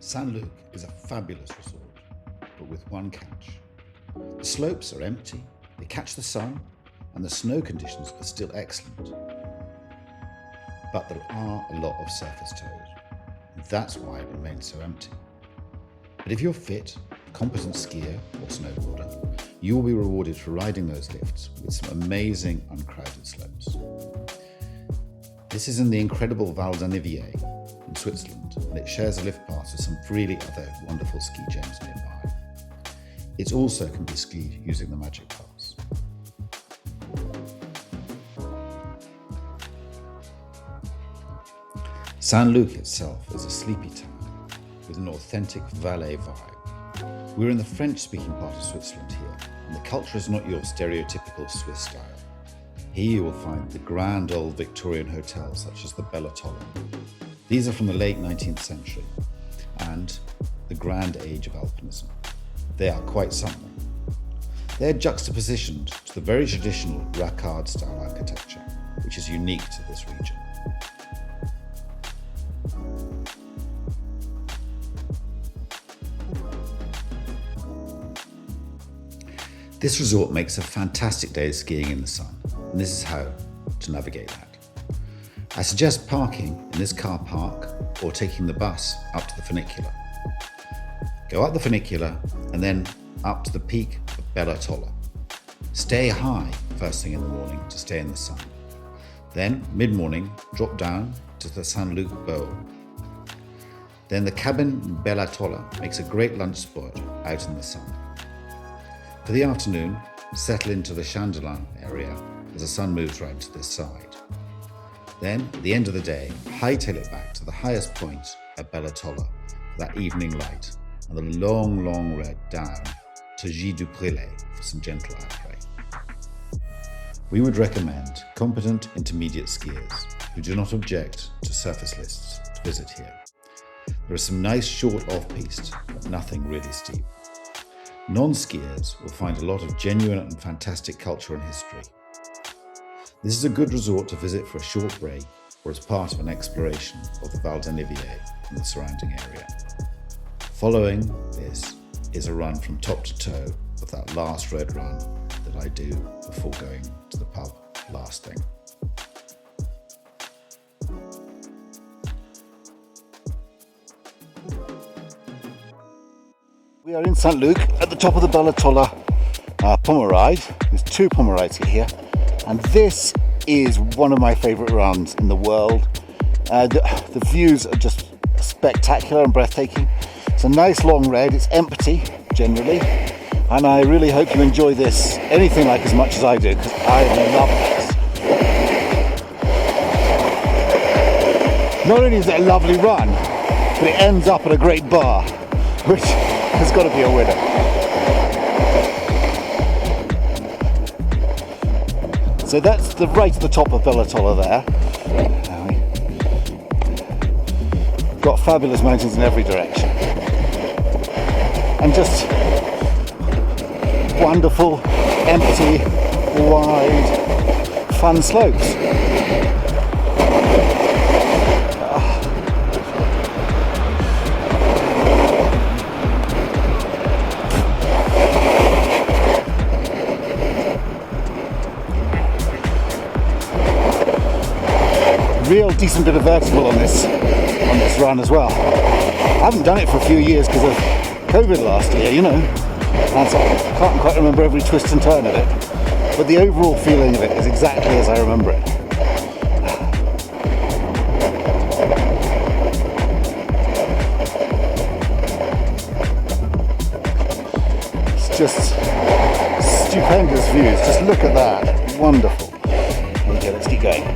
St-Luc is a fabulous resort, but with one catch. The slopes are empty, they catch the sun, and the snow conditions are still excellent. But there are a lot of surface tows, and that's why it remains so empty. But if you're fit, a competent skier or snowboarder, you will be rewarded for riding those lifts with some amazing uncrowded slopes. This is in the incredible Val d'Anniviers in Switzerland, and it shares a lift path with some really other wonderful ski gems nearby. It also can be skied using the Magic Pass. St-Luc itself is a sleepy town with an authentic Valais vibe. We're in the French-speaking part of Switzerland here, and the culture is not your stereotypical Swiss style. Here you will find the grand old Victorian hotels such as the Bella Tola. These are from the late 19th century and the grand age of alpinism. They are quite something. They're juxtapositioned to the very traditional Racard style architecture, which is unique to this region. This resort makes a fantastic day of skiing in the sun, and this is how to navigate that. I suggest parking in this car park or taking the bus up to the funicular. Go up the funicular and then up to the peak of Bella Tola. Stay high first thing in the morning to stay in the sun. Then, mid-morning, drop down to the St-Luc Bowl. Then the cabin in Bella Tola makes a great lunch spot out in the sun. For the afternoon, settle into the Chandolin area as the sun moves round to this side. Then, at the end of the day, hightail it back to the highest point at Bella Tola for that evening light and the long, long red down to Gilles du Prélet for some gentle outplay. We would recommend competent intermediate skiers who do not object to surface lists to visit here. There are some nice short off-piste, but nothing really steep. Non-skiers will find a lot of genuine and fantastic culture and history. This is a good resort to visit for a short break or as part of an exploration of the Val d'Anniviers and the surrounding area. Following this is a run from top to toe of that last road run that I do before going to the pub last thing. We are in St-Luc at the top of the Bella Tola Pomeride. There's two Pomerides here, and this is one of my favourite runs in the world. The views are just spectacular and breathtaking. It's a nice long red, it's empty generally, and I really hope you enjoy this anything like as much as I do, because I love this. Not only is it a lovely run, but it ends up at a great bar, which has got to be a winner. So that's right at the top of Bella Tola there. We've got fabulous mountains in every direction. And just wonderful, empty, wide, fun slopes. Real decent bit of vertical on this run as well. I haven't done it for a few years because of COVID last year, you know, and so I can't quite remember every twist and turn of it, but the overall feeling of it is exactly as I remember it. It's just stupendous views, just look at that, wonderful. Okay, let's keep going.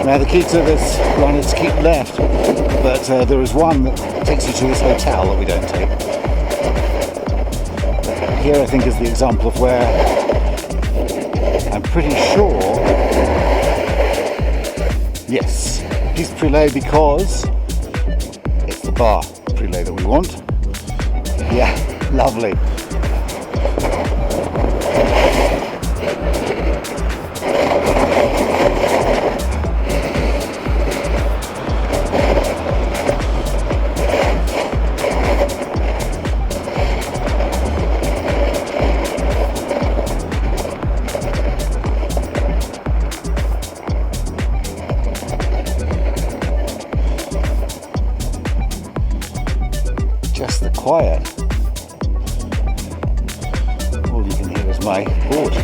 Now the key to this run is to keep left, but there is one that takes you to this hotel that we don't take. Here I think is the example of where I'm pretty sure, yes, piste prelay because it's the bar prelay that we want. Yeah, lovely. Just the quiet. All you can hear is my board.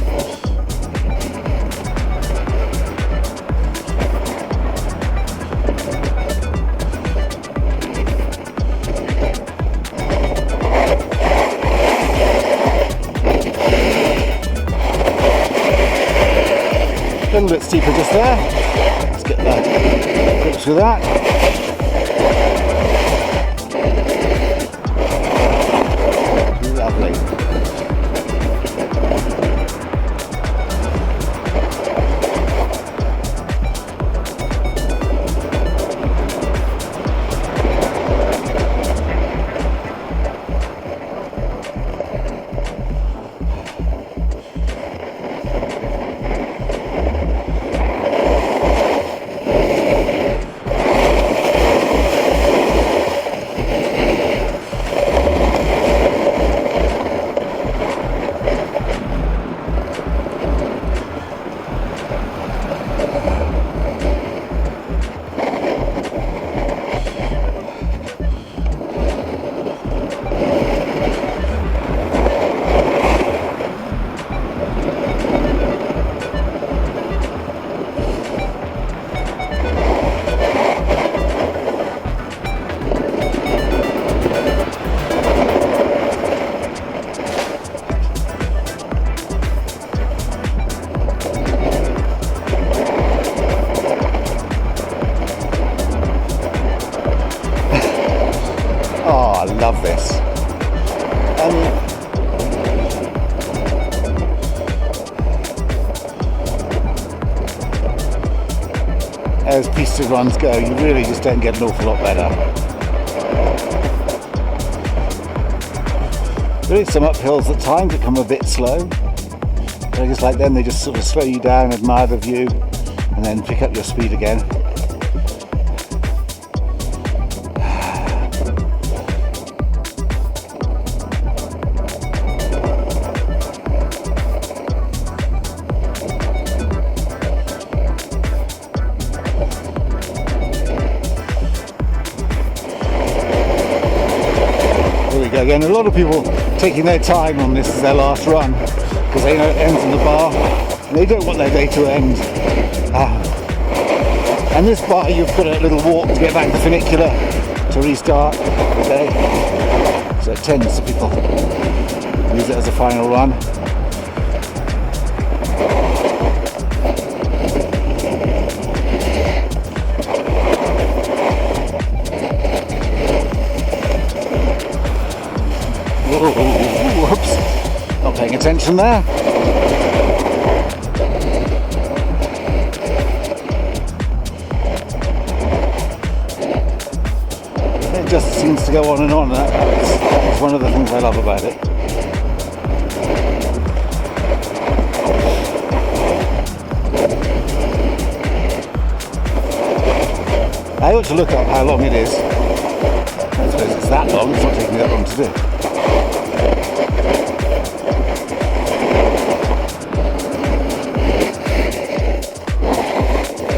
A little bit steeper just there. Let's get the grips with that. Lovely. I love this. As piste runs go, you really just don't get an awful lot better. There is some uphills at times that come a bit slow. But I just like them, they just sort of slow you down, admire the view, and then pick up your speed again. Again, a lot of people taking their time on this as their last run because they know it ends in the bar and they don't want their day to end. And this bar, you've got a little walk to get back the funicular to restart the day, so it tends to people use it as a final run. Whoops, not paying attention there. It just seems to go on and on. That's one of the things I love about it. I ought to look up how long it is. I suppose it's that long, it's not taking that long to do.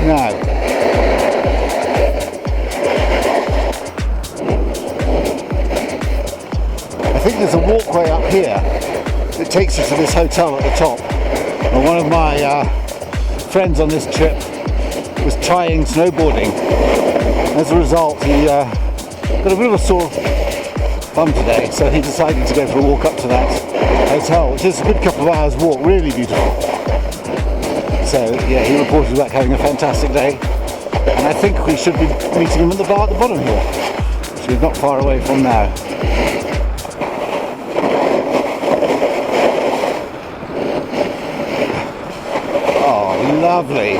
Now, I think there's a walkway up here that takes you to this hotel at the top. And one of my friends on this trip was trying snowboarding. As a result, he got a bit of a sore bum today, so he decided to go for a walk up to that hotel, which is a good couple of hours walk, really beautiful. So yeah, he reported back having a fantastic day, and I think we should be meeting him at the bar at the bottom here, which we're not far away from now. Oh, lovely.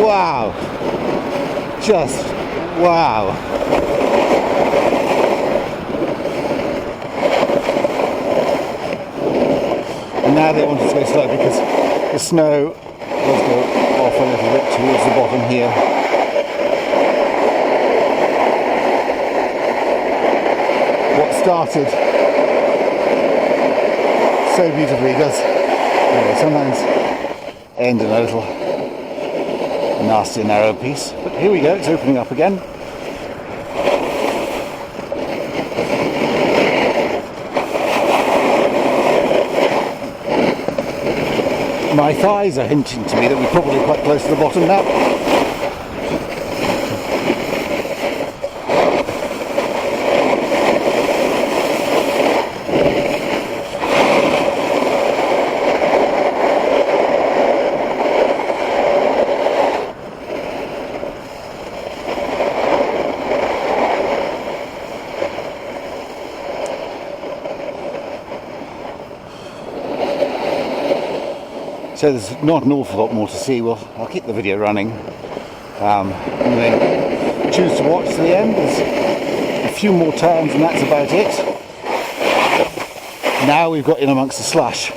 Wow. Just wow. And now they wanted to go slow because the snow does go off a little bit towards the bottom here. What started so beautifully does sometimes end in a little nasty narrow piece. But here we go, it's opening up again. My thighs are hinting to me that we're probably quite close to the bottom now. So there's not an awful lot more to see. Well, I'll keep the video running and then choose to watch to the end. There's a few more turns and that's about it. Now we've got in amongst the slush.